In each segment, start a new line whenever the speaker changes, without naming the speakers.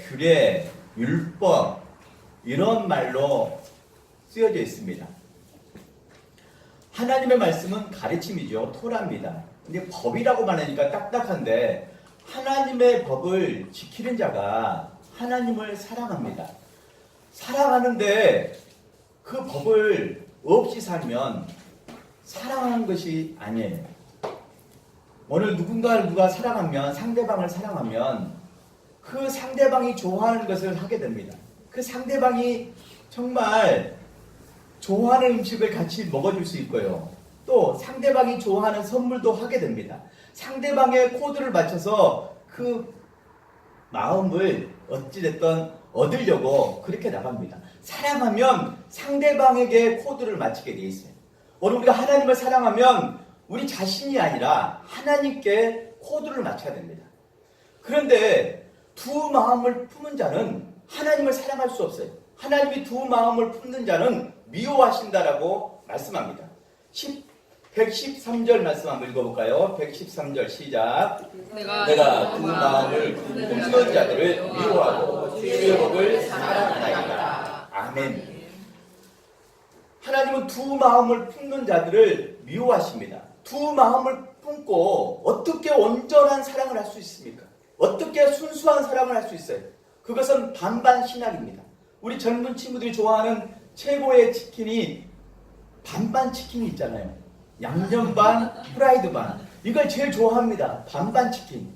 규례, 율법 이런 말로 쓰여져 있습니다. 하나님의 말씀은 가르침이죠. 토라입니다. 근데 법이라고 말하니까 딱딱한데 하나님의 법을 지키는 자가 하나님을 사랑합니다. 사랑하는데 그 법을 없이 살면 사랑하는 것이 아니에요. 오늘 누가 사랑하면, 상대방을 사랑하면 그 상대방이 좋아하는 것을 하게 됩니다. 그 상대방이 정말 좋아하는 음식을 같이 먹어줄 수 있고요. 또 상대방이 좋아하는 선물도 하게 됩니다. 상대방의 코드를 맞춰서 그 마음을 어찌됐든 얻으려고 그렇게 나갑니다. 사랑하면 상대방에게 코드를 맞추게 돼 있어요. 오늘 우리가 하나님을 사랑하면 우리 자신이 아니라 하나님께 코드를 맞춰야 됩니다. 그런데 두 마음을 품은 자는 하나님을 사랑할 수 없어요. 하나님이 두 마음을 품는 자는 미워하신다라고 말씀합니다. 113절 말씀 한번 읽어볼까요? 113절 시작. 내가 두 마음을 품는 자들을 미워하고 주의 법을 사랑하나이다. 아멘. 하나님은 두 마음을 품는 자들을 미워하십니다. 두 마음을 품고 어떻게 온전한 사랑을 할 수 있습니까? 어떻게 순수한 사랑을 할 수 있어요? 그것은 반반 신학입니다. 우리 젊은 친구들이 좋아하는 최고의 치킨이 반반 치킨이 있잖아요. 양념 반, 프라이드 반. 이걸 제일 좋아합니다. 반반 치킨.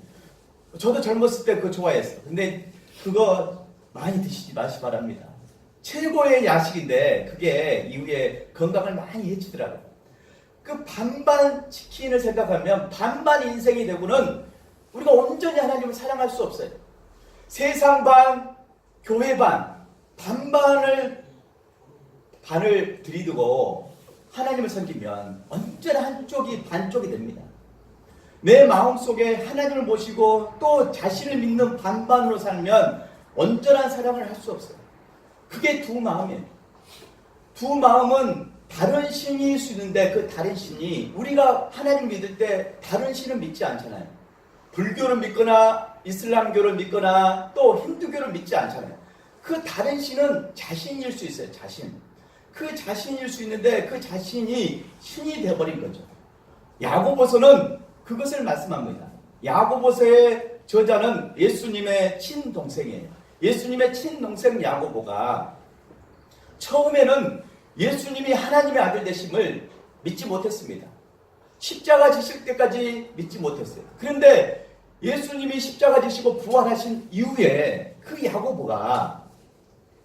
저도 젊었을 때 그거 좋아했어요. 근데 그거 많이 드시지 마시 바랍니다. 최고의 야식인데 그게 이후에 건강을 많이 해치더라고요. 그 반반 치킨을 생각하면 반반 인생이 되고는 우리가 온전히 하나님을 사랑할 수 없어요. 세상 반, 교회 반, 반을 들이두고 하나님을 섬기면 언제나 한쪽이 반쪽이 됩니다. 내 마음속에 하나님을 모시고 또 자신을 믿는 반반으로 살면 온전한 사랑을 할 수 없어요. 그게 두 마음이에요. 두 마음은 다른 신일 수 있는데 그 다른 신이 우리가 하나님 믿을 때 다른 신을 믿지 않잖아요. 불교를 믿거나 이슬람교를 믿거나 또 힌두교를 믿지 않잖아요. 그 다른 신은 자신일 수 있어요. 자신. 그 자신일 수 있는데 그 자신이 신이 되어버린 거죠. 야고보서는 그것을 말씀합니다. 야고보서의 저자는 예수님의 친동생이에요. 예수님의 친동생 야고보가 처음에는 예수님이 하나님의 아들 되심을 믿지 못했습니다. 십자가 지실 때까지 믿지 못했어요. 그런데 예수님이 십자가 지시고 부활하신 이후에 그 야고보가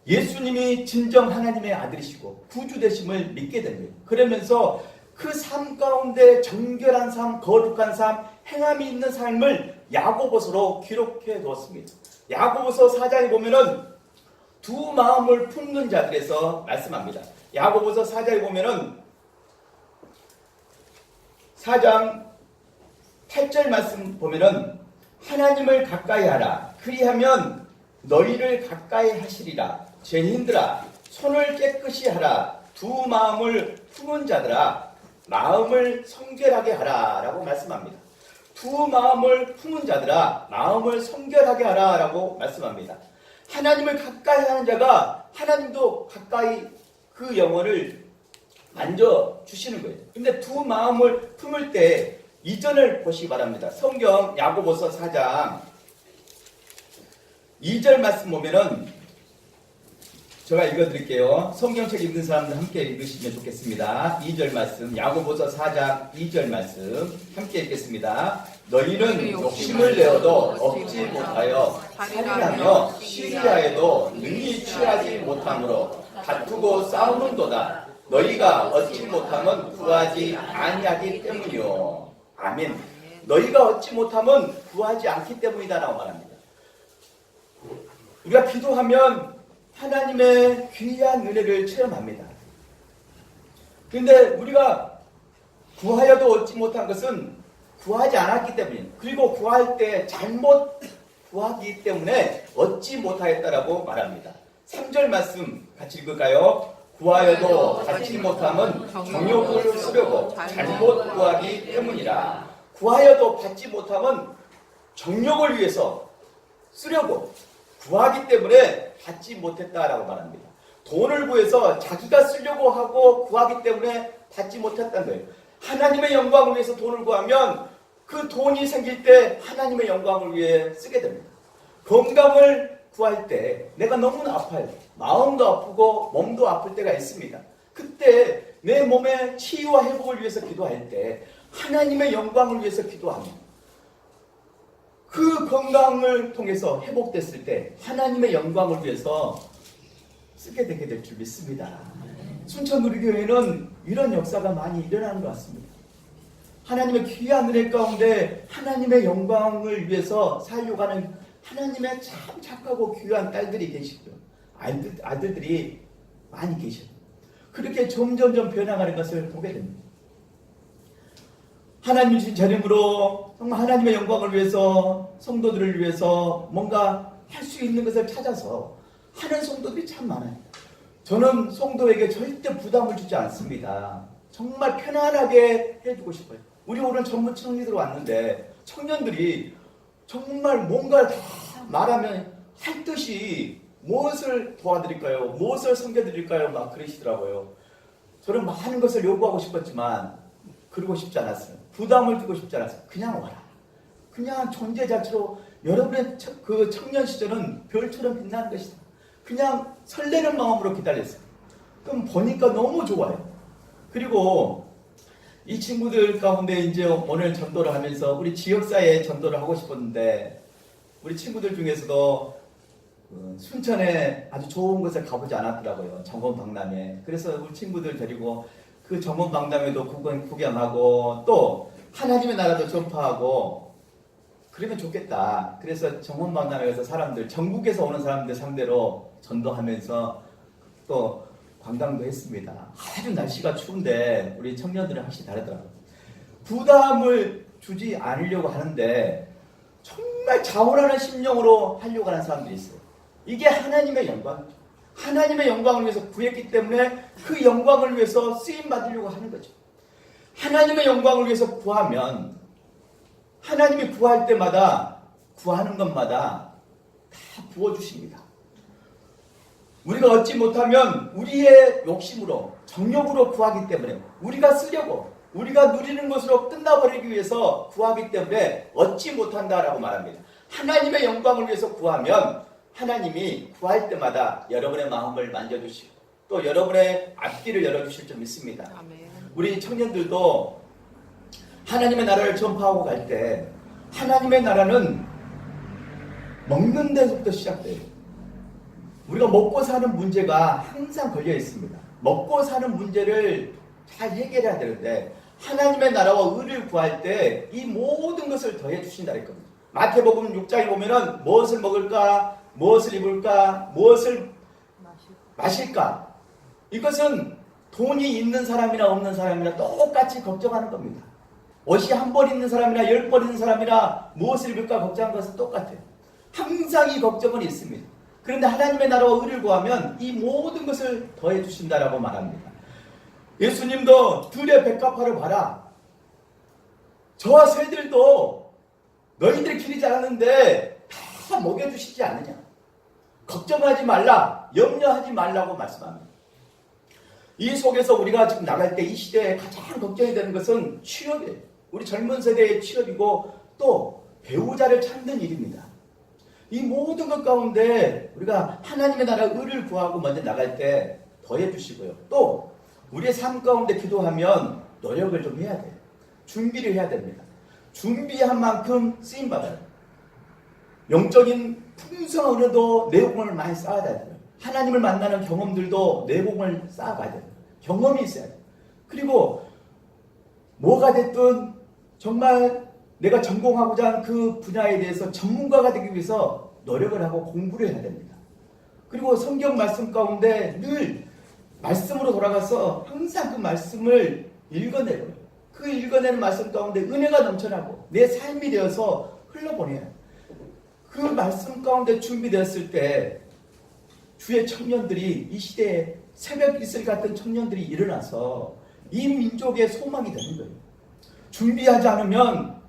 예수님이 진정 하나님의 아들이시고 구주 되심을 믿게 됩니다. 그러면서 그 삶 가운데 정결한 삶, 거룩한 삶, 행함이 있는 삶을 야고보서로 기록해 두었습니다. 야고보서 4장에 보면은 두 마음을 품는 자들에서 말씀합니다. 야고보서 4장에 보면은 4장 8절 말씀 보면은 하나님을 가까이 하라. 그리하면 너희를 가까이 하시리라. 죄인들아 손을 깨끗이 하라. 두 마음을 품은 자들아 마음을 성결하게 하라 라고 말씀합니다. 두 마음을 품은 자들아 마음을 성결하게 하라 라고 말씀합니다. 하나님을 가까이 하는 자가 하나님도 가까이 그 영혼을 만져주시는 거예요. 근데 두 마음을 품을 때 이전을 보시기 바랍니다. 성경 야고보서 4장 2절 말씀 보면은 제가 읽어드릴게요. 성경책 읽는 사람들 함께 읽으시면 좋겠습니다. 2절 말씀, 야고보서 4장 2절 말씀 함께 읽겠습니다. 너희는 욕심을 내어도 얻지 못하여 살인하며 시기하여도 능히 취하지 못하므로 다투고 싸우는도다. 너희가 얻지 못하면 구하지 아니하기 때문이요. 아멘. 너희가 얻지 못하면 구하지 않기 때문이다라고 말합니다. 우리가 기도하면 하나님의 귀한 은혜를 체험합니다. 그런데 우리가 구하여도 얻지 못한 것은 구하지 않았기 때문이에요. 그리고 구할 때 잘못 구하기 때문에 얻지 못하였다라고 말합니다. 3절 말씀 같이 읽을까요? 구하여도 받지 못함은 정욕을 쓰려고 잘못 구하기 때문이라. 구하여도 받지 못함은 정욕을 위해서 쓰려고 구하기 때문에 받지 못했다라고 말합니다. 돈을 구해서 자기가 쓰려고 하고 구하기 때문에 받지 못했다는 거예요. 하나님의 영광을 위해서 돈을 구하면 그 돈이 생길 때 하나님의 영광을 위해 쓰게 됩니다. 건강을 구할 때 내가 너무나 아파요. 마음도 아프고 몸도 아플 때가 있습니다. 그때 내 몸의 치유와 회복을 위해서 기도할 때 하나님의 영광을 위해서 기도하면 그 건강을 통해서 회복됐을 때 하나님의 영광을 위해서 쓰게 되게 될 줄 믿습니다. 순천우리교회는 이런 역사가 많이 일어나는 것 같습니다. 하나님의 귀한 은혜 가운데 하나님의 영광을 위해서 살려고 하는 하나님의 참 착하고 귀한 딸들이 계시고요. 아들들이 많이 계셔요. 그렇게 점점점 변화가는 것을 보게 됩니다. 하나님 주신 재림으로 정말 하나님의 영광을 위해서 성도들을 위해서 뭔가 할 수 있는 것을 찾아서 하는 성도들이 참 많아요. 저는 성도에게 절대 부담을 주지 않습니다. 정말 편안하게 해주고 싶어요. 우리 오늘 전문 청년들 왔는데 청년들이 정말 뭔가 다 말하면 할 듯이 무엇을 도와드릴까요? 무엇을 섬겨드릴까요? 막 그러시더라고요. 저는 많은 것을 요구하고 싶었지만 그러고 싶지 않았어요. 부담을 주고 싶지 않았어요. 그냥 와라. 그냥 존재 자체로 여러분의 그 청년 시절은 별처럼 빛나는 것이다. 그냥 설레는 마음으로 기다렸어요. 그럼 보니까 너무 좋아요. 그리고 이 친구들 가운데 이제 오늘 전도를 하면서 우리 지역사회에 전도를 하고 싶었는데 우리 친구들 중에서도 순천에 아주 좋은 곳에 가보지 않았더라고요. 정원박람회. 그래서 우리 친구들 데리고 그 정원박람회도 구경하고 또 하나님의 나라도 전파하고 그러면 좋겠다. 그래서 정원박람회에서 사람들, 전국에서 오는 사람들 상대로 전도하면서 또 관광도 했습니다. 아주 날씨가 추운데 우리 청년들은 확실히 다르더라고요. 부담을 주지 않으려고 하는데 정말 자원하는 심령으로 하려고 하는 사람들이 있어요. 이게 하나님의 영광이죠. 하나님의 영광을 위해서 구했기 때문에 그 영광을 위해서 쓰임 받으려고 하는 거죠. 하나님의 영광을 위해서 구하면 하나님이 구할 때마다 구하는 것마다 다 부어주십니다. 우리가 얻지 못하면 우리의 욕심으로 정욕으로 구하기 때문에 우리가 쓰려고 우리가 누리는 것으로 끝나버리기 위해서 구하기 때문에 얻지 못한다라고 말합니다. 하나님의 영광을 위해서 구하면 하나님이 구할 때마다 여러분의 마음을 만져주시고 또 여러분의 앞길을 열어주실 줄 믿습니다.
아멘.
우리 청년들도 하나님의 나라를 전파하고 갈 때 하나님의 나라는 먹는 데서부터 시작돼요. 우리가 먹고 사는 문제가 항상 걸려 있습니다. 먹고 사는 문제를 잘 해결해야 되는데 하나님의 나라와 의를 구할 때 이 모든 것을 더해 주신다 했거든요. 마태복음 6장에 보면은 무엇을 먹을까, 무엇을 입을까, 무엇을 마실까. 이것은 돈이 있는 사람이나 없는 사람이나 똑같이 걱정하는 겁니다. 옷이 한 벌 있는 사람이나 10벌 있는 사람이나 무엇을 입을까 걱정하는 것은 똑같아요. 항상 이 걱정은 있습니다. 그런데 하나님의 나라와 의를 구하면 이 모든 것을 더해 주신다라고 말합니다. 예수님도 들의 백합화를 봐라. 저와 새들도 너희들이 길이 자랐는데 다 먹여주시지 않느냐. 걱정하지 말라, 염려하지 말라고 말씀합니다. 이 속에서 우리가 지금 나갈 때 이 시대에 가장 걱정이 되는 것은 취업이에요. 우리 젊은 세대의 취업이고 또 배우자를 찾는 일입니다. 이 모든 것 가운데 우리가 하나님의 나라 의를 구하고 먼저 나갈 때 더해 주시고요. 또 우리의 삶 가운데 기도하면 노력을 좀 해야 돼요. 준비를 해야 됩니다. 준비한 만큼 쓰임받아요. 영적인 풍성한 은혜도 내공을 많이 쌓아야 돼요. 하나님을 만나는 경험들도 내공을 쌓아가야 돼요. 경험이 있어야 돼요. 그리고 뭐가 됐든 정말 내가 전공하고자 하는 그 분야에 대해서 전문가가 되기 위해서 노력을 하고 공부를 해야 됩니다. 그리고 성경 말씀 가운데 늘 말씀으로 돌아가서 항상 그 말씀을 읽어내고요. 그 읽어내는 말씀 가운데 은혜가 넘쳐나고 내 삶이 되어서 흘러보내요. 그 말씀 가운데 준비되었을 때 주의 청년들이 이 시대에 새벽 이슬 같은 청년들이 일어나서 이 민족의 소망이 되는 거예요. 준비하지 않으면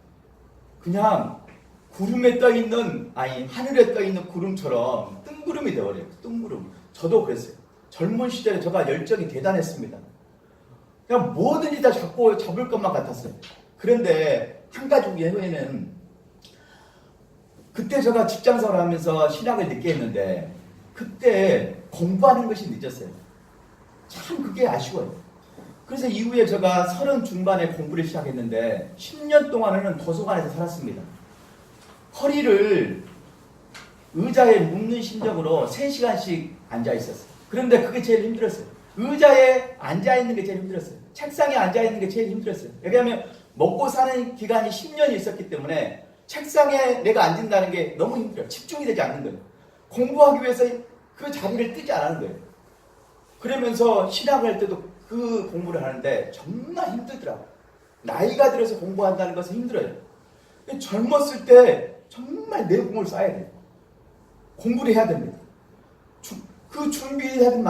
그냥 구름에 떠 있는, 하늘에 떠 있는 구름처럼 뜬구름이 되어버려요. 뜬구름. 저도 그랬어요. 젊은 시절에 제가 열정이 대단했습니다. 그냥 뭐든지 다 잡을 것만 같았어요. 그런데 한 가지 후에는 그때 제가 직장생활을 하면서 신학을 늦게 했는데 그때 공부하는 것이 늦었어요. 참 그게 아쉬워요. 그래서 이후에 제가 30 중반에 공부를 시작했는데 10년 동안은 도서관에서 살았습니다. 허리를 의자에 묶는 심정으로 3시간씩 앉아 있었어요. 그런데 그게 제일 힘들었어요. 의자에 앉아 있는 게 제일 힘들었어요. 책상에 앉아 있는 게 제일 힘들었어요. 왜냐하면 먹고 사는 기간이 10년이 있었기 때문에 책상에 내가 앉는다는 게 너무 힘들어요. 집중이 되지 않는 거예요. 공부하기 위해서 그 자리를 뜨지 않는 거예요. 그러면서 신학을 할 때도 그 공부를 하는데 정말 힘들더라고요. 나이가 들어서 공부한다는 것은 힘들어요. 젊었을 때 정말 내공을 쌓아야 돼요. 공부를 해야 됩니다. 그 준비된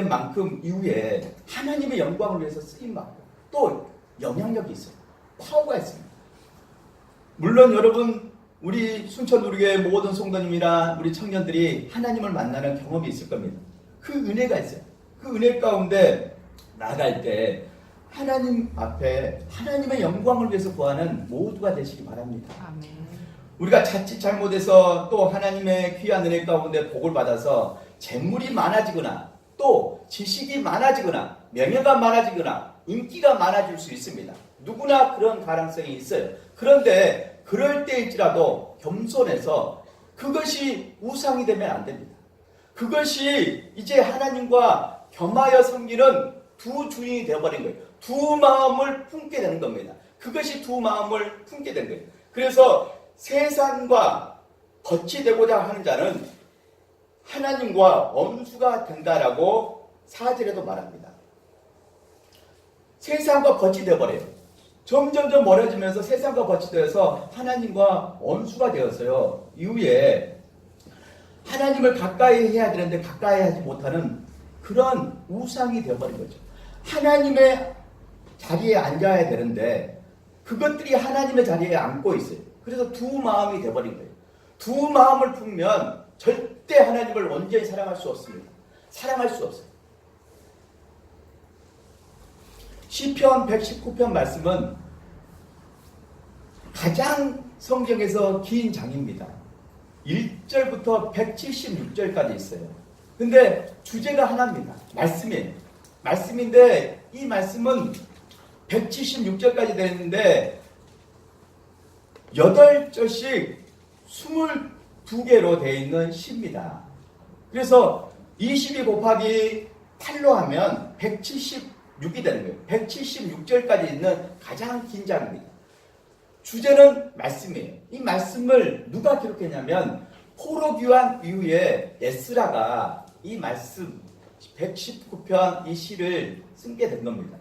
만큼 이후에 하나님의 영광을 위해서 쓰임받고 또 영향력이 있어요. 파워가 있습니다. 물론 여러분 우리 순천우리교회 모든 성도님이나 우리 청년들이 하나님을 만나는 경험이 있을 겁니다. 그 은혜가 있어요. 그 은혜 가운데 나갈 때 하나님 앞에 하나님의 영광을 위해서 구하는 모두가 되시기 바랍니다.
아멘.
우리가 자칫 잘못해서 또 하나님의 귀한 은혜 가운데 복을 받아서 재물이 많아지거나 또 지식이 많아지거나 명예가 많아지거나 인기가 많아질 수 있습니다. 누구나 그런 가능성이 있어요. 그런데 그럴 때일지라도 겸손해서 그것이 우상이 되면 안 됩니다. 그것이 이제 하나님과 겸하여 섬기는 두 주인이 되어버린 거예요. 두 마음을 품게 되는 겁니다. 그것이 두 마음을 품게 된 거예요. 그래서 세상과 벗이 되고자 하는 자는 하나님과 원수가 된다라고 사절에도 말합니다. 세상과 벗이 되어버려요. 점점점 멀어지면서 세상과 벗이 되어서 하나님과 원수가 되었어요. 이후에 하나님을 가까이 해야 되는데 가까이 하지 못하는 그런 우상이 되어버린 거죠. 하나님의 자리에 앉아야 되는데 그것들이 하나님의 자리에 앉고 있어요. 그래서 두 마음이 되어버린 거예요. 두 마음을 품으면 절대 하나님을 온전히 사랑할 수 없습니다. 사랑할 수 없어요. 시편 119편 말씀은 가장 성경에서 긴 장입니다. 1절부터 176절까지 있어요. 근데 주제가 하나입니다. 말씀이에요. 말씀인데 이 말씀은 176절까지 되는데 8절씩 22개로 되어 있는 시입니다. 그래서 22 곱하기 8로 하면 176이 되는 거예요. 176절까지 있는 가장 긴 장입니다. 주제는 말씀이에요. 이 말씀을 누가 기록했냐면 포로귀환 이후에 에스라가 이 말씀 119편 이 시를 쓰게 된 겁니다.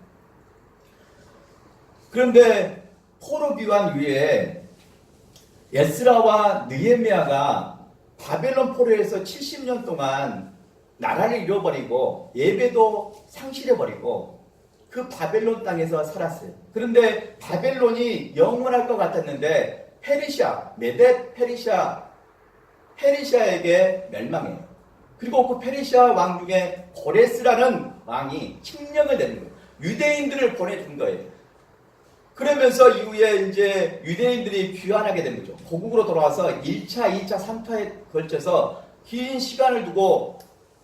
그런데 포로귀환 이후에 에스라와 느헤미야가 바벨론 포로에서 70년 동안 나라를 잃어버리고 예배도 상실해버리고 그 바벨론 땅에서 살았어요. 그런데 바벨론이 영원할 것 같았는데 페르시아, 메데 페르시아에게 멸망해요. 그리고 그 페르시아 왕 중에 고레스라는 왕이 칙령을 내는 거예요. 유대인들을 보내준 거예요. 그러면서 이후에 이제 유대인들이 귀환하게 된 거죠. 고국으로 돌아와서 1차, 2차, 3차에 걸쳐서 긴 시간을 두고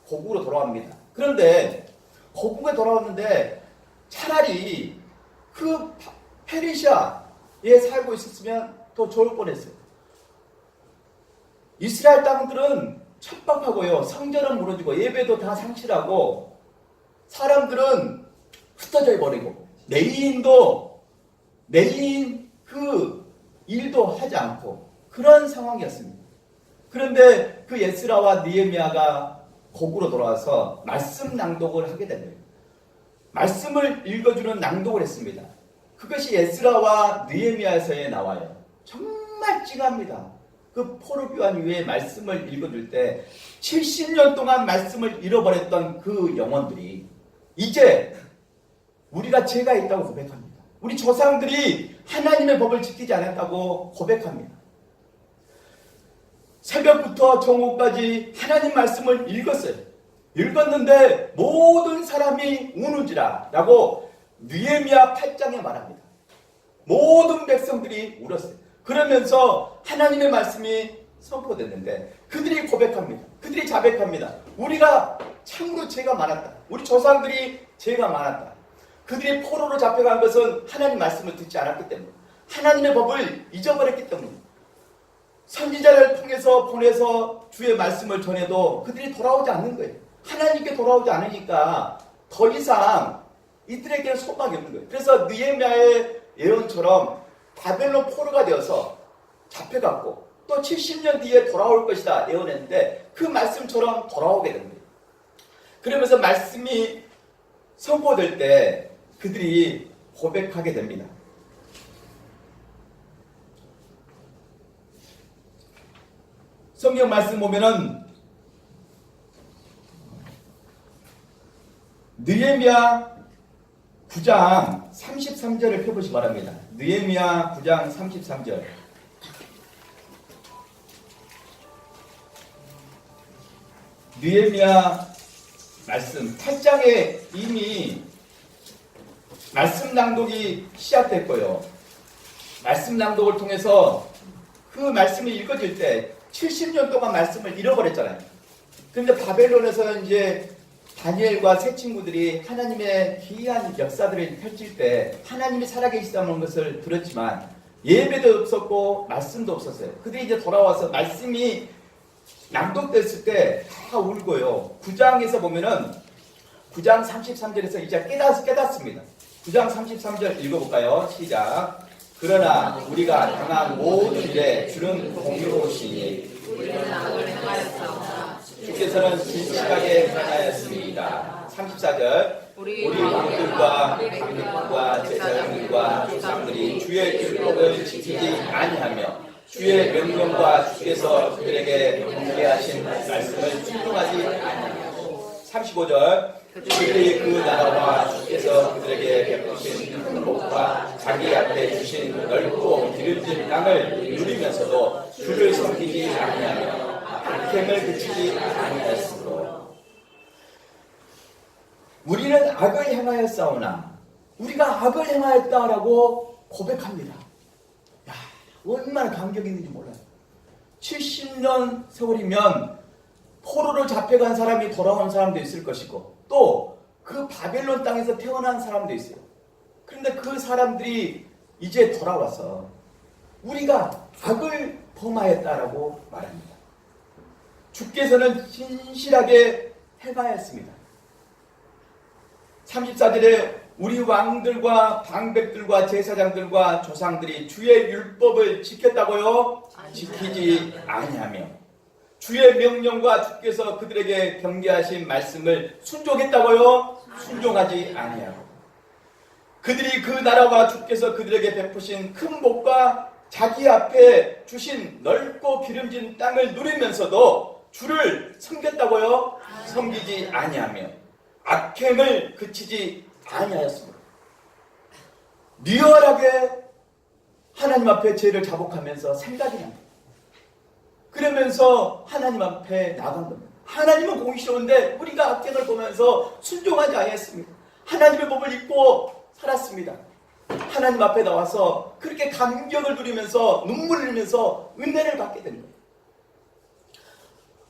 고국으로 돌아옵니다. 그런데 고국에 돌아왔는데 차라리 그 페르시아에 살고 있었으면 더 좋을 뻔했어요. 이스라엘 땅들은 척박하고요. 성전은 무너지고 예배도 다 상실하고 사람들은 흩어져 버리고 내인 그 일도 하지 않고 그런 상황이었습니다. 그런데 그 에스라와 느헤미야가 고국으로 돌아와서 말씀 낭독을 하게 된 거예요. 말씀을 읽어주는 낭독을 했습니다. 그것이 에스라와 느헤미야서에 나와요. 정말 찡합니다. 그 포로귀환 이후에 말씀을 읽어줄 때 70년 동안 말씀을 잃어버렸던 그 영혼들이 이제 우리가 죄가 있다고 고백합니다. 우리 조상들이 하나님의 법을 지키지 않았다고 고백합니다. 새벽부터 정오까지 하나님 말씀을 읽었어요. 읽었는데 모든 사람이 우는지라 라고 느헤미야 8장에 말합니다. 모든 백성들이 울었어요. 그러면서 하나님의 말씀이 선포됐는데 그들이 고백합니다. 그들이 자백합니다. 우리가 참으로 죄가 많았다. 우리 조상들이 죄가 많았다. 그들이 포로로 잡혀간 것은 하나님 말씀을 듣지 않았기 때문에, 하나님의 법을 잊어버렸기 때문에, 선지자를 통해서 보내서 주의 말씀을 전해도 그들이 돌아오지 않는 거예요. 하나님께 돌아오지 않으니까 더 이상 이들에게는 소망이 없는 거예요. 그래서 느헤미야의 예언처럼 바벨론 포로가 되어서 잡혀갔고 또 70년 뒤에 돌아올 것이다 예언했는데 그 말씀처럼 돌아오게 됩니다. 그러면서 말씀이 선포될 때 그들이 고백하게 됩니다. 성경 말씀 보면은 느헤미야 9장 33절을 펴보시기 바랍니다. 느헤미야 9장 33절. 느헤미야 말씀 8장에 이미 말씀 낭독이 시작됐고요. 말씀 낭독을 통해서 그 말씀이 읽어질 때 70년 동안 말씀을 잃어버렸잖아요. 그런데 바벨론에서 이제 다니엘과 세 친구들이 하나님의 기이한 역사들을 펼칠 때 하나님이 살아계시다는 것을 들었지만 예배도 없었고 말씀도 없었어요. 그들이 이제 돌아와서 말씀이 낭독됐을 때 다 울고요. 9장에서 보면은 9장 33절에서 이제 깨닫습니다. 9장 33절 읽어볼까요? 시작. 그러나 우리가 당한 모든 일에 주는 공의로우시니
우리는 악을 행하였사오나
주께서는 진실하게 행하였습니다. 34절. 우리 왕들과 강력과 제사장들과 조상들이 주의 율법을 지키지 아니하며 주의 명령과 주께서 그들에게 경계하신 말씀을 순종하지 아니하고 35절. 그들이 그 나라와 주께서 그들에게 베푸신 큰 복과 자기 앞에 주신 넓고 기름진 땅을 누리면서도 주를 섬기지 아니하며 악행을 그치지 아니하였으므로 우리는 악을 행하였사오나 우리가 악을 행하였다라고 고백합니다. 야, 얼마나 감격이 있는지 몰라요. 70년 세월이면 포로로 잡혀간 사람이 돌아온 사람도 있을 것이고 또 그 바벨론 땅에서 태어난 사람도 있어요. 그런데 그 사람들이 이제 돌아와서 우리가 악을 범하였다라고 말합니다. 주께서는 신실하게 행하였습니다. 34절에 우리 왕들과 방백들과 제사장들과 조상들이 주의 율법을 지켰다고요? 지키지 아니하며 주의 명령과 주께서 그들에게 경계하신 말씀을 순종했다고요? 순종하지 아니하고 그들이 그 나라와 주께서 그들에게 베푸신 큰 복과 자기 앞에 주신 넓고 기름진 땅을 누리면서도 주를 섬겼다고요? 섬기지 아니하며 악행을 그치지 아니하였습니다. 리얼하게 하나님 앞에 죄를 자복하면서 생각이 납니다. 그러면서 하나님 앞에 나간 겁니다. 하나님은 공의로운데 우리가 악행을 보면서 순종하지 아니했습니다. 하나님의 법을 잊고 살았습니다. 하나님 앞에 나와서 그렇게 감격을 누리면서 눈물을 흘리면서 은혜를 받게 된 거예요.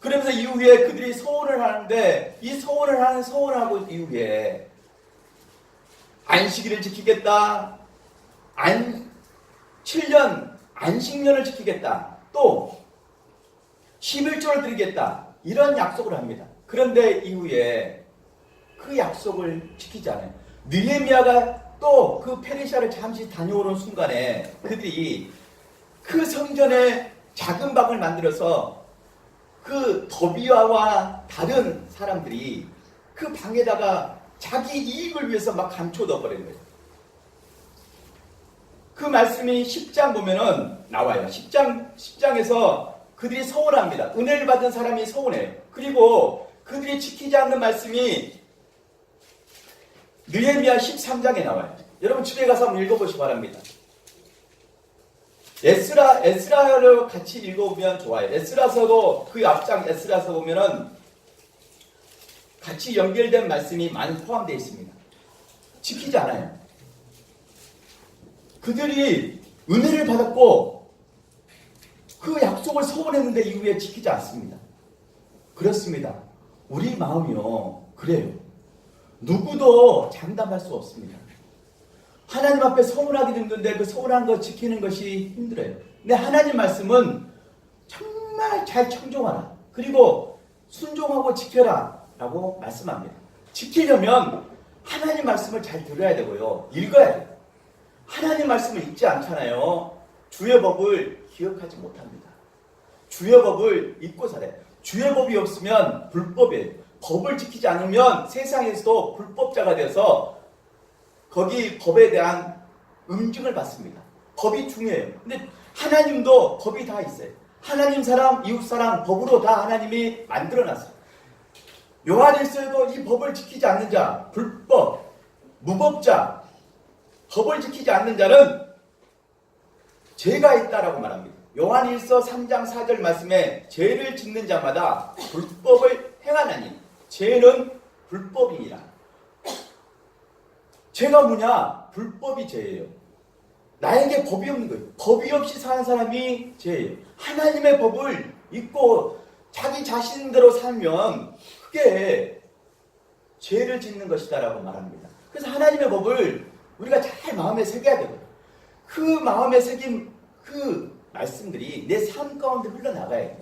그러면서 이후에 그들이 소원을 하는데 이 소원하고 이후에 안식일을 지키겠다. 7년 안식년을 지키겠다. 또 11조를 드리겠다. 이런 약속을 합니다. 그런데 이후에 그 약속을 지키지 않아요. 느헤미야가 또 그 페르시아를 잠시 다녀오는 순간에 그들이 그 성전에 작은 방을 만들어서 그 더비아와 다른 사람들이 그 방에다가 자기 이익을 위해서 막 감춰 넣어버린 거예요. 그 말씀이 10장 보면은 나와요. 10장에서 그들이 서운합니다. 은혜를 받은 사람이 서운해요. 그리고 그들이 지키지 않는 말씀이 느헤미야 13장에 나와요. 여러분 집에 가서 한번 읽어보시기 바랍니다. 에스라를 같이 읽어보면 좋아요. 에스라서도 그 앞장 에스라서 보면은 같이 연결된 말씀이 많이 포함되어 있습니다. 지키지 않아요. 그들이 은혜를 받았고 그 약속을 서원했는데 이후에 지키지 않습니다. 그렇습니다. 우리 마음이요. 그래요. 누구도 장담할 수 없습니다. 하나님 앞에 서운하기 힘든데 그 서운한 거 지키는 것이 힘들어요. 근데 하나님 말씀은 정말 잘 청종하라. 그리고 순종하고 지켜라. 라고 말씀합니다. 지키려면 하나님 말씀을 잘 들어야 되고요. 읽어야 돼요. 하나님 말씀을 읽지 않잖아요. 주의 법을 기억하지 못합니다. 주의 법을 잊고 살아요. 주의 법이 없으면 불법이에요. 법을 지키지 않으면 세상에서도 불법자가 되어서 거기 법에 대한 음증을 받습니다. 법이 중요해요. 근데 하나님도 법이 다 있어요. 하나님 사랑, 이웃 사랑, 법으로 다 하나님이 만들어놨어요. 요한일서에도 이 법을 지키지 않는 자, 불법, 무법자, 법을 지키지 않는 자는 죄가 있다라고 말합니다. 요한일서 3장 4절 말씀에 죄를 짓는 자마다 불법을 행하나니 죄는 불법이니라. 죄가 뭐냐? 불법이 죄예요. 나에게 법이 없는 거예요. 법이 없이 사는 사람이 죄예요. 하나님의 법을 잊고 자기 자신대로 살면 그게 죄를 짓는 것이다라고 말합니다. 그래서 하나님의 법을 우리가 잘 마음에 새겨야 되고요. 그 마음에 새긴 그 말씀들이 내 삶 가운데 흘러나가야 돼요.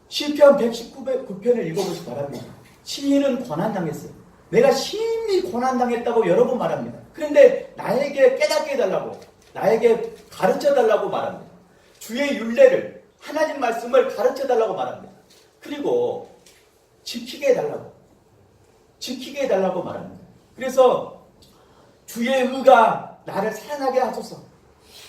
시편 119편을 읽어보시기 바랍니다. 시인은 고난당했어요. 내가 심히 고난당했다고 여러 번 말합니다. 그런데 나에게 깨닫게 해달라고, 나에게 가르쳐달라고 말합니다. 주의 율례를, 하나님 말씀을 가르쳐달라고 말합니다. 그리고 지키게 해달라고 말합니다. 그래서 주의 의가 나를 살아나게 하소서,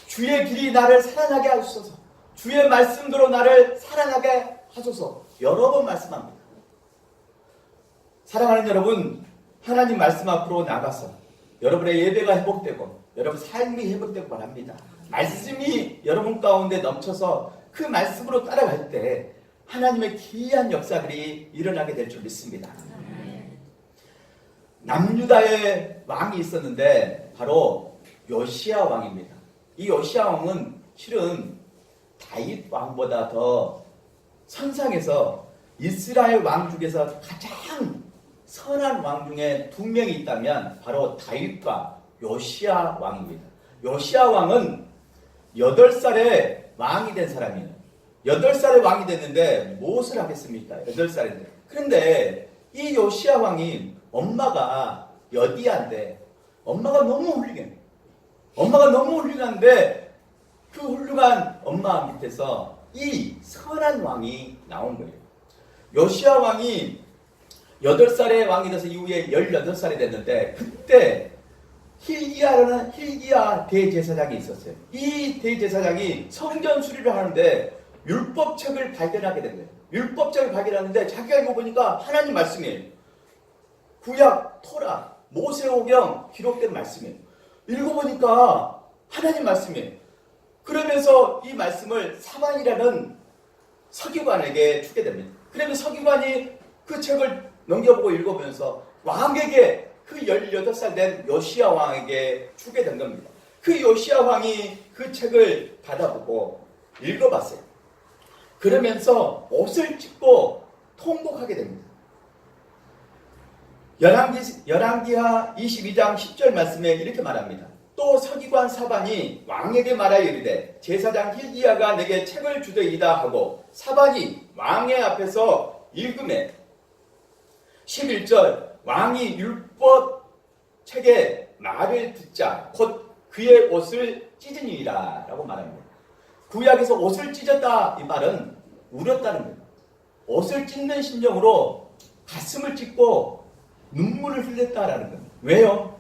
주의 길이 나를 살아나게 하소서, 주의 말씀대로 나를 살아나게 하소서 여러 번 말씀합니다. 사랑하는 여러분, 하나님 말씀 앞으로 나가서 여러분의 예배가 회복되고 여러분 삶이 회복되고 바랍니다. 말씀이 여러분 가운데 넘쳐서 그 말씀으로 따라갈 때 하나님의 기이한 역사들이 일어나게 될 줄 믿습니다. 남유다의 왕이 있었는데 바로 요시야 왕입니다. 이 요시야 왕은 실은 다윗 왕보다 더 선상에서 이스라엘 왕 중에서 가장 선한 왕 중에 두 명이 있다면 바로 다윗과 요시야 왕입니다. 요시야 왕은 8살에 왕이 된 사람이에요. 8살에 왕이 됐는데 무엇을 하겠습니까? 8살인데. 그런데 이 요시야 왕이 엄마가 여디야인데 엄마가 너무 훌륭해. 엄마가 너무 훌륭한데 그 훌륭한 엄마 밑에서 이 선한 왕이 나온 거예요. 요시야 왕이 8살에 왕이 돼서 이후에 18살이 됐는데 그때 힐기야 대제사장이 있었어요. 이 대제사장이 성전 수리를 하는데 율법책을 발견하게 된 거예요. 율법책을 발견하는데 자기가 읽어보니까 하나님 말씀이에요. 구약, 토라, 모세오경 기록된 말씀이에요. 읽어보니까 하나님 말씀이에요. 그러면서 이 말씀을 사반이라는 서기관에게 주게 됩니다. 그러면 서기관이 그 책을 넘겨보고 읽어보면서 왕에게 그 18살 된 요시야 왕에게 주게 된 겁니다. 그 요시야 왕이 그 책을 받아보고 읽어봤어요. 그러면서 옷을 찢고 통곡하게 됩니다. 열왕기하 22장 10절 말씀에 이렇게 말합니다. 또 서기관 사반이 왕에게 말하여 이르되 제사장 힐기야가 내게 책을 주되이다 하고 사반이 왕의 앞에서 읽음에 11절 왕이 율법 책의 말을 듣자 곧 그의 옷을 찢으니라 라고 말합니다. 구약에서 옷을 찢었다 이 말은 울었다는 거예요. 옷을 찢는 심정으로 가슴을 찢고 눈물을 흘렸다라는 거예요. 왜요?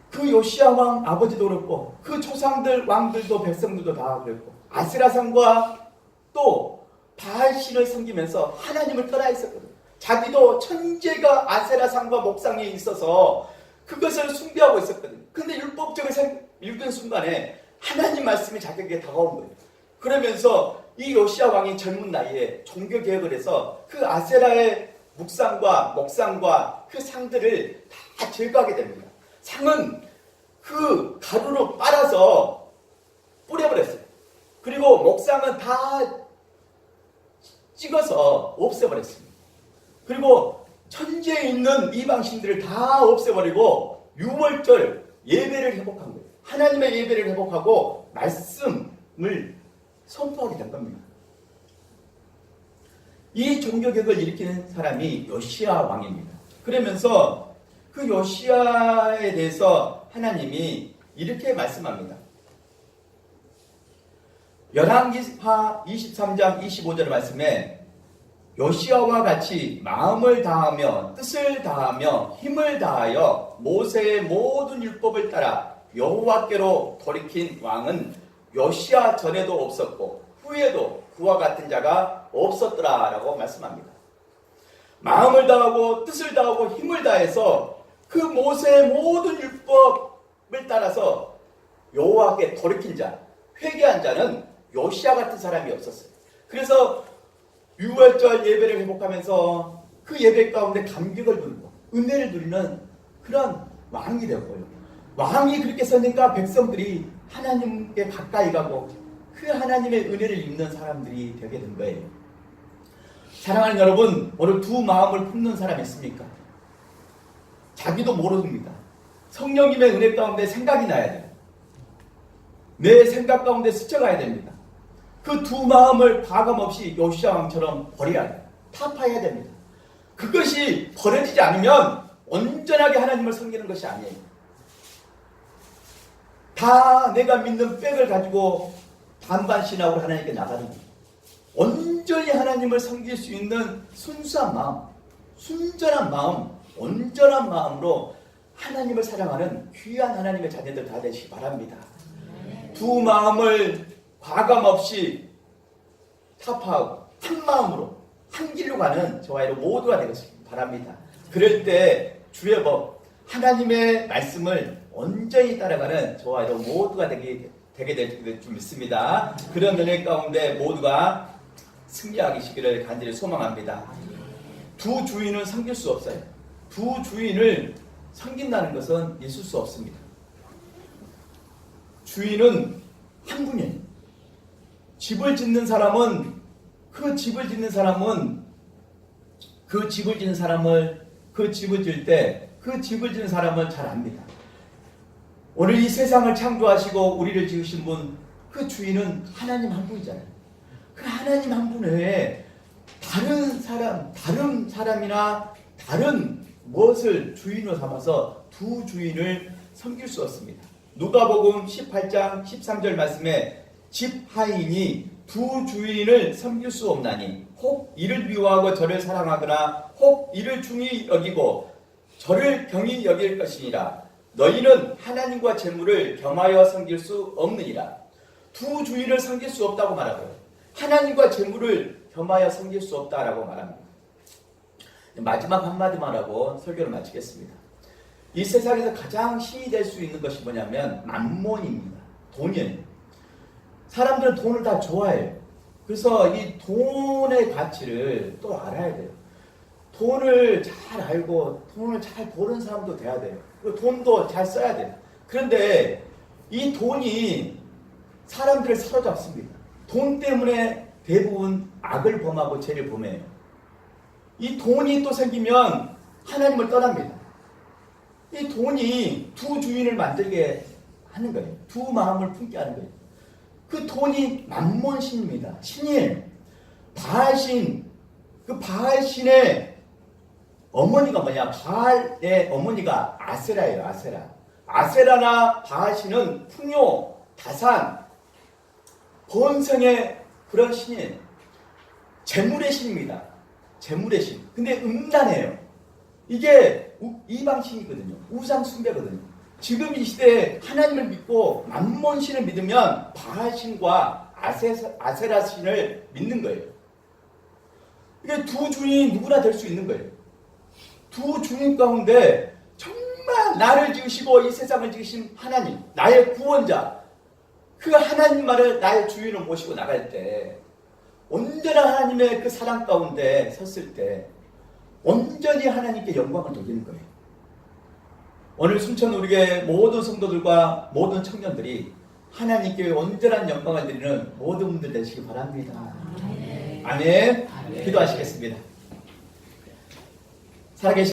그 요시야 왕 아버지도 그렇고 그 조상들 왕들도 백성들도 다 그랬고 아세라상과 또 바알신을 섬기면서 하나님을 떠나 있었거든요. 자기도 천재가 아세라상과 목상에 있어서 그것을 숭배하고 있었거든요. 근데 율법적을 읽은 순간에 하나님 말씀이 자기에게 다가온 거예요. 그러면서 이 요시야 왕이 젊은 나이에 종교 개혁을 해서 그 아세라의 묵상과 목상과 그 상들을 다 제거하게 됩니다. 상은 그 가루로 빨아서 뿌려버렸어요. 그리고 목상은 다 찍어서 없애버렸습니다. 그리고 천지에 있는 이방신들을 다 없애버리고 유월절 예배를 회복한 거예요. 하나님의 예배를 회복하고 말씀을 선포하게 된 겁니다. 이 종교개혁을 일으키는 사람이 요시야 왕입니다. 그러면서 그 요시야에 대해서 하나님이 이렇게 말씀합니다. 열왕기하 23장 25절 말씀에 요시야와 같이 마음을 다하며 뜻을 다하며 힘을 다하여 모세의 모든 율법을 따라 여호와께로 돌이킨 왕은 요시야 전에도 없었고 후에도 그와 같은 자가 없었더라라고 말씀합니다. 마음을 다하고 뜻을 다하고 힘을 다해서 그 모세의 모든 율법을 따라서 여호와께 돌이킨 자, 회개한 자는 요시야 같은 사람이 없었어요. 그래서 유월절 예배를 회복하면서 그 예배 가운데 감격을 누리고 은혜를 누리는 그런 왕이 되었고요. 왕이 그렇게 서니까 백성들이 하나님께 가까이 가고 그 하나님의 은혜를 입는 사람들이 되게 된 거예요. 사랑하는 여러분, 오늘 두 마음을 품는 사람이 있습니까? 자기도 모릅니다. 성령님의 은혜 가운데 생각이 나야 돼요. 내 생각 가운데 스쳐가야 됩니다. 그 두 마음을 과감없이 요시야 왕처럼 버려야 돼요. 타파해야 됩니다. 그것이 버려지지 않으면 온전하게 하나님을 섬기는 것이 아니에요. 다 내가 믿는 백을 가지고 반반 신학으로 하나님께 나가는 거예요. 온전히 하나님을 섬길 수 있는 순수한 마음, 순전한 마음, 온전한 마음으로 하나님을 사랑하는 귀한 하나님의 자녀들 다 되시기 바랍니다. 두 마음을 과감없이 타파하고 한 마음으로 한 길로 가는 저와 여러분 모두가 되시기 바랍니다. 그럴 때 주의 법, 하나님의 말씀을 온전히 따라가는 저와 여러분 모두가 되게 될 줄 믿습니다. 그런 은혜 가운데 모두가 승리하시기를 간절히 소망합니다. 두 주인을 섬길 수 없어요. 두 주인을 섬긴다는 것은 있을 수 없습니다. 주인은 한 분이에요. 집을 짓는 사람은 그 집을 짓는 사람을 잘 압니다. 오늘 이 세상을 창조하시고 우리를 지으신 분, 그 주인은 하나님 한 분이잖아요. 그 하나님 한 분 외에 다른 사람이나 다른 무엇을 주인으로 삼아서 두 주인을 섬길 수 없습니다. 누가복음 18장 13절 말씀에 집 하인이 두 주인을 섬길 수 없나니 혹 이를 미워하고 저를 사랑하거나 혹 이를 중히 여기고 저를 경히 여길 것이니라. 너희는 하나님과 재물을 겸하여 섬길 수 없느니라. 두 주인을 섬길 수 없다고 말하고요. 하나님과 재물을 겸하여 섬길 수 없다라고 말합니다. 마지막 한마디만 하고 설교를 마치겠습니다. 이 세상에서 가장 신이 될 수 있는 것이 뭐냐면 만몬입니다. 돈이에요. 사람들은 돈을 다 좋아해요. 그래서 이 돈의 가치를 또 알아야 돼요. 돈을 잘 알고 돈을 잘 버는 사람도 돼야 돼요. 그리고 돈도 잘 써야 돼요. 그런데 이 돈이 사람들을 사로잡습니다. 돈 때문에 대부분 악을 범하고 죄를 범해요. 이 돈이 또 생기면 하나님을 떠납니다. 이 돈이 두 주인을 만들게 하는 거예요. 두 마음을 품게 하는 거예요. 그 돈이 만몬신입니다. 신이에요. 바알신, 그 바알신의 어머니가 뭐냐? 바알의 어머니가 아세라예요. 아세라. 아세라나 바알신은 풍요, 다산, 번성의 그런 신이에요. 재물의 신입니다. 재물의 신. 근데 음란해요. 이게 이방신이거든요. 우상숭배거든요. 지금 이 시대에 하나님을 믿고 만몬신을 믿으면 바알신과 아세라신을 믿는 거예요. 이게 두 주인이 누구나 될 수 있는 거예요. 두 주인 가운데 정말 나를 지으시고 이 세상을 지으신 하나님, 나의 구원자, 그 하나님만을 나의 주인으로 모시고 나갈 때 온전한 하나님의 그 사랑 가운데 섰을 때 온전히 하나님께 영광을 돌리는 거예요. 오늘 순천 우리의 모든 성도들과 모든 청년들이 하나님께 온전한 영광을 드리는 모든 분들 되시기 바랍니다. 아멘. 기도하시겠습니다. 살아계신